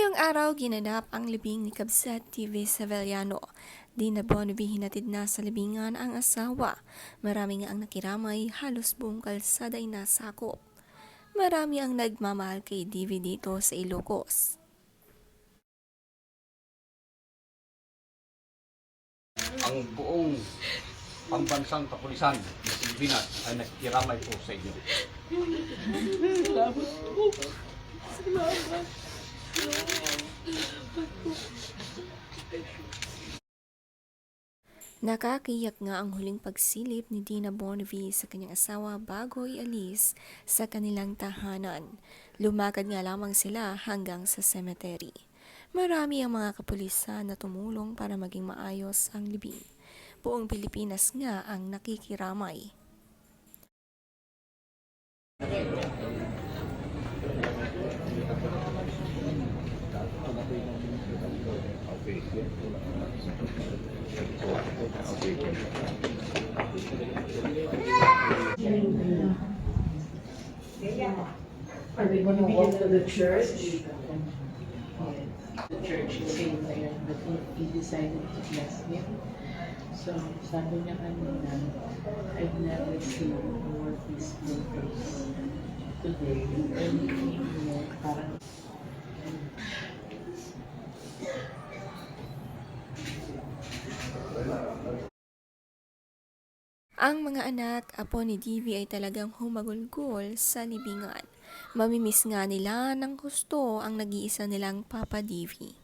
Ngayong araw ginanap ang libing ni Kabsat TV Sevillano. Dina Bonnevie hinatid na sa libingan ang asawa. Marami nga ang nakiramay, halos buong kalsada ay nasakop. Marami ang nagmamahal kay DV dito sa Ilocos. Ang buong pambansang kapulisan ng Pilipinas ay nakikiramay po sa inyo. Salamat po. Salamat. Nakakiyak nga ang huling pagsilip ni Dina Bonnevie sa kanyang asawa bago ialis sa kanilang tahanan. Lumakad nga lamang sila hanggang sa cemetery. Marami ang mga kapulisan na tumulong para maging maayos ang libing. Buong Pilipinas nga ang nakikiramay. Are they going to begin to the church? The church came there, but he decided to bless him. So, sabi niya kanina, I've never seen a more peaceful place today. And he came here, parang Ang mga anak, apo ni DV ay talagang humagulgol sa libingan. Mamimiss nga nila ng gusto ang nag-iisa nilang Papa DV.